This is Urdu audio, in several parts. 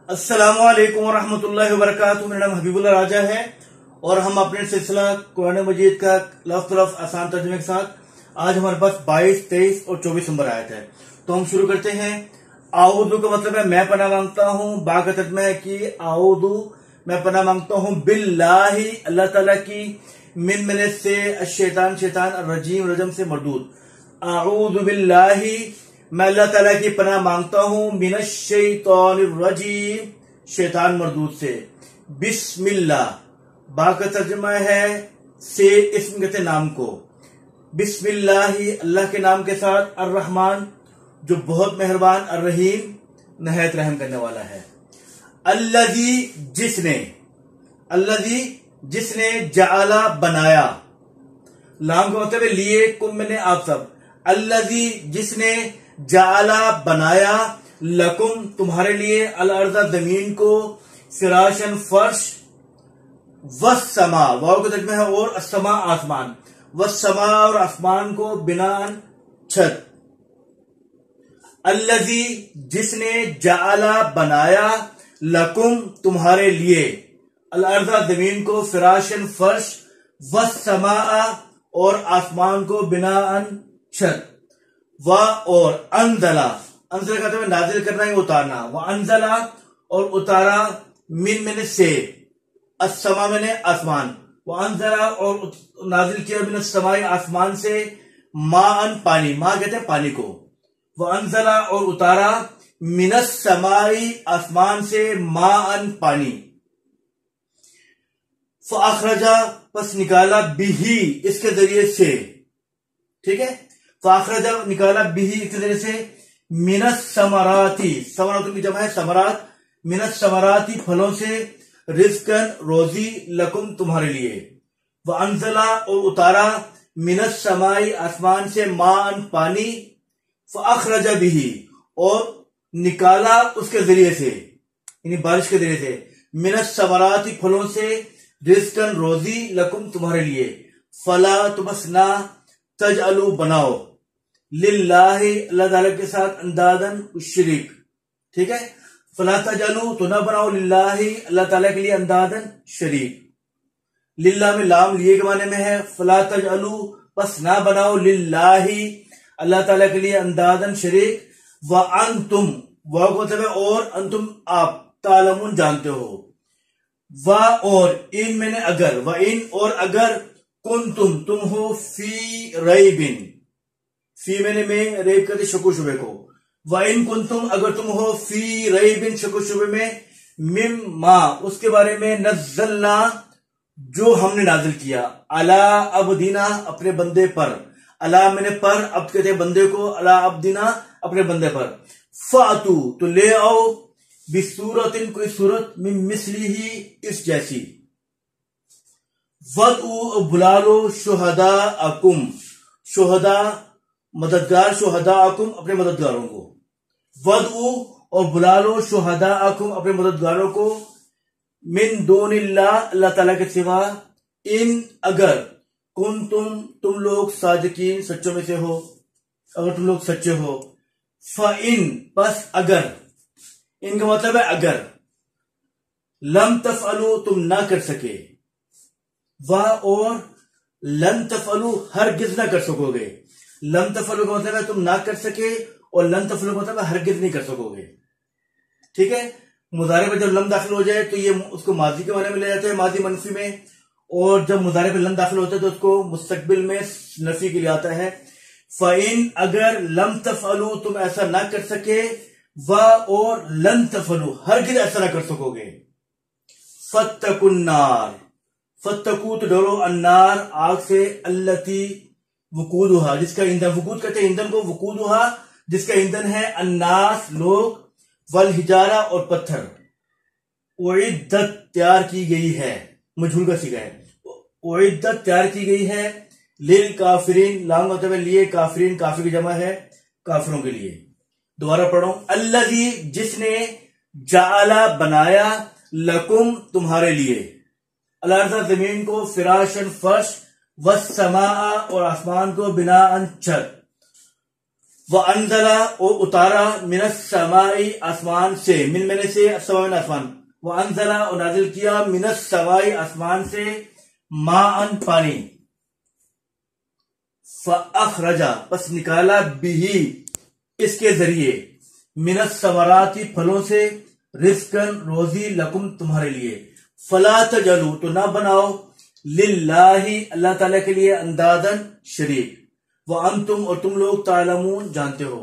السلام علیکم ورحمۃ اللہ وبرکاتہ. میرا نام حبیب اللہ راجہ ہے اور ہم اپنے سلسلہ قرآن مجید کا لفظ لفظ آسان ترجمے کے ساتھ آج ہمارے پاس 22، 23 اور 24 نمبر آیت ہے. تو ہم شروع کرتے ہیں. اعوذ کا مطلب ہے میں پناہ مانگتا ہوں. با کا ترجمہ ہے کہ اعوذ میں پناہ مانگتا ہوں باللہ اللہ تعالیٰ کی، من سے الشیطان شیطان، الرجیم رجم سے مردود. اعوذ باللہ میں اللہ تعالیٰ کی پناہ مانگتا ہوں من الشیطان الرجیم شیطان مردود سے. بسم اللہ با کا ترجمہ ہے سے اسم کہتے نام کو. بسم اللہ اللہ کے نام کے ساتھ، الرحمن جو بہت مہربان، الرحیم نہایت رحم کرنے والا ہے. الذی جس نے جعلا بنایا، لام کا مطلب ہے لیے، کم میں نے آپ سب. الذی جس نے جعلا بنایا، لکم تمہارے لیے، الارض زمین کو، فراشن فرش، والسماء واو کا ترجمہ ہے اور، السماء آسمان، والسماء اور آسمان کو، بناءً چھت. الذی جس نے جعلا بنایا، لکم تمہارے لیے، الارض زمین کو، فراشن فرش، والسماء اور آسمان کو، بناءً چھت. اور انزلہ کہتے ہیں نازل کرنا یا اتارنا. وانزلہ اور اتارا، من سے، السما میں نے آسمان. وانزلہ اور نازل کیا، من السماء آسمان سے، ماءً پانی، ماء کہتے ہیں پانی کو. وانزلہ اور اتارا، من السماء آسمان سے، ماءً پانی. فاخرجا پس نکالا، بھی اس کے ذریعے سے، ٹھیک ہے. فاخرجا نکالا، بھی اس کے ذریعے سے، من الثمراتی، ثمرات کی جمع ہے ثمرات، من الثمراتی پھلوں سے، رزقاً روزی، لکم تمہارے لیے. وانزلہ اور اتارا، من السماء آسمان سے، ماءً پانی. فاخرج به اور نکالا اس کے ذریعے سے، یعنی بارش کے ذریعے سے، من الثمرات پھلوں سے، رزقاً روزی، لکم تمہارے لیے. فلا تو بس نہ، تجعلوا بناؤ، للہ اللہ تعالیٰ کے ساتھ، اندادن شریک، ٹھیک ہے. فلا تجعلوا تو نہ بناؤ، للہ اللہ تعالیٰ کے لیے، اندادن شریک. للہ میں لام لیے کے معنی میں ہے. فلا تجعلوا پس نہ بناؤ، للہ اللہ تعالیٰ کے لیے، اندادن شریک. وانتم واو کا مطلب ہے اور، انتم آپ، تعلمون جانتے ہو. اور ان میں نے اگر، وان اور اگر، کنتم تم ہو، فی ریبن، فی میں نے میں ریب کرتے شک و شبے کو. وَإِن كُنْتُمْ اگر تم ہو، فی ریبن شک و شبے میں، مما اس کے بارے میں، نزلنا جو ہم نے نازل کیا، علی عبدنا اپنے بندے پر. علی میں نے پر، عبد کہتے ہیں بندے کو، علی عبدنا اپنے بندے پر. فَأْتُوا تو لے آؤ، بِسُورَةٍ کوئی صورت، من مثلہ اس جیسی. وَدْعُوا بلا لو، شہداءکم شہداء مددگار، شہداءکم اپنے مددگاروں کو. وَدْعُوا اور بلا لو، شہداءکم اپنے مددگاروں کو، من دون اللہ اللہ تعالیٰ کے سوا، ان اگر، کنتم تم لوگ، صادقین سچوں میں سے ہو، اگر تم لوگ سچے ہو. فَإِن پس اگر، ان کا مطلب ہے اگر، لم تفعلوا تم نہ کر سکے، اور لن تفعلوا ہرگز نہ کر سکو گے. لن تفعلوا کا مطلب ہے تم نہ کر سکے، اور لن تفعلوا کا مطلب ہے ہرگز نہیں کر سکو گے، ٹھیک ہے. مضارع میں جب لم داخل ہو جائے تو یہ اس کو ماضی کے معنی میں لے جاتے ہیں، ماضی منفی میں. اور جب مضارع میں لم داخل ہوتا ہے تو اس کو مستقبل میں نفی کے لیے آتا ہے. فَإِن اگر، لم تفعلوا تم ایسا نہ کر سکے، اور لن تفعلوا ہرگز ایسا نہ کر سکو گے. فَاتَّقُوا النَّارَ فَاتَّقُوا تو ڈرو، النار آگ سے، التی وقودها جس کا ایندھن، وقود کہتے ہیں ایندھن کو، وقودها جس کا ایندھن ہے، الناس لوگ، والحجارہ اور پتھر. اعدت تیار کی گئی ہے، مجہول کا صیغہ ہے. اعدت تیار کی گئی ہے، للکافرین لام مطلب ہے لیے، کافرین کافر کی جمع ہے، کافروں کے لیے. دوبارہ پڑھو. الذی جس نے، جعلا بنایا، لکم تمہارے لیے، الارض زمین کو، فراشن فرش، والسماء اور آسمان کو، بناءً چھت. وَأَنزَلَ اور اتارا من السماء آسمان سے، من میں سے السماء من آسمان، وَأَنزَلَ اور نازل کیا من السماء آسمان سے ماءً پانی، فَأَخْرَجَ پس نکالا بِهِ اس کے ذریعے، من الثمرات پھلوں سے، رزقاً روزی، لکم تمہارے لیے، فلا تجعلوا تو نہ بناؤ، للہ اللہ تعالیٰ کے لیے، اندادن شریک، وانتم اور تم لوگ تعلمون جانتے ہو،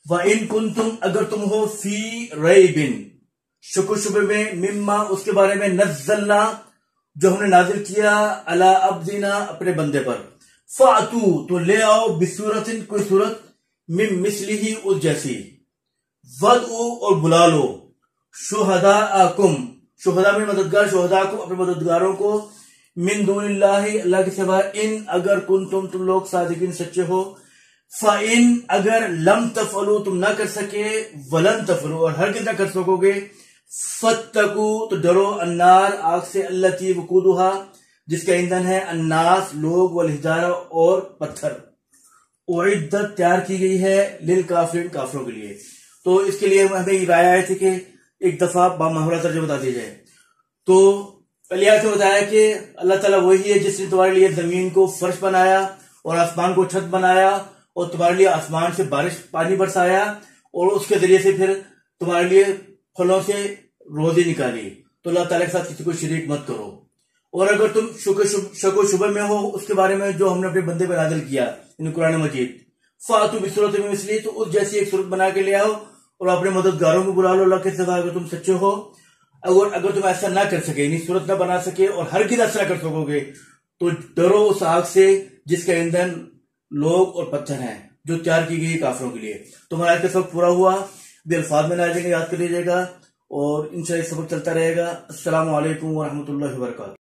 وان کنتم اگر تم ہو، فی ریب شک و شبہ میں، مما اس کے بارے میں، نزلنا جو ہم نے نازل کیا، علی عبدنا اپنے بندے پر، فاتو تو لے آؤ، بصورت کوئی صورت، من مثلہ اس جیسی، ودعو اور بلا لو، شہداءکم شہداء میں مددگار، شہداءکم اپنے مددگاروں کو، من دون اللہ اللہ کے سوا، ان اگر کنتم تم لوگ صادقین سچے ہو، فَإِن اگر لم تفعلوا تم نہ کر سکے، ولن تفعلوا اور ہرگز نہ کر سکو گے، فَاتَّقُوا تو ڈرو، النار آگ سے، التی وقودها جس کا ایندھن ہے، الناس لوگ، والحجارہ اور پتھر، اعدت تیار کی گئی ہے، للکافرین کافروں کے لیے۔ تو اس کے لیے ہمیں یہ رائے آئی تھی کہ ایک دفعہ بامحاورہ ترجمہ بتا دی جائے۔ تو پہلی آیت میں بتایا کہ اللہ تعالیٰ وہی ہے جس نے تمہارے لیے زمین کو فرش بنایا اور آسمان کو چھت بنایا اور تمہارے لیے آسمان سے بارش پانی برسایا اور اس کے ذریعے سے پھر تمہارے لیے پھلوں سے روزی نکالی۔ تو اللہ تعالیٰ کے ساتھ کسی کو شریک مت کرو، اور اگر تم شک و شبہ میں ہو اس کے بارے میں جو ہم نے اپنے بندے پر نازل کیا یعنی قرآن مجید، فاتو بصورت من مثلہ تو اس جیسی ایک صورت بنا کے لے آؤ اور اپنے مددگاروں کو بلا لو اللہ کے سوا اگر تم سچے ہو۔ اگر تم ایسا نہ کر سکے یعنی صورت نہ بنا سکے اور ہرگز ایسا نہ کر سکو گے تو ڈرو اس آگ سے جس کا ایندھن لوگ اور پتھر ہیں، جو تیار کی گئی کافروں کے لیے۔ تمہارا آج کا سبق پورا ہوا، بھی الفاظ میں نہ آ جائیں گے، یاد کر لیجیے گا اور انشاءاللہ سبق چلتا رہے گا۔ السلام علیکم ورحمۃ اللہ وبرکاتہ۔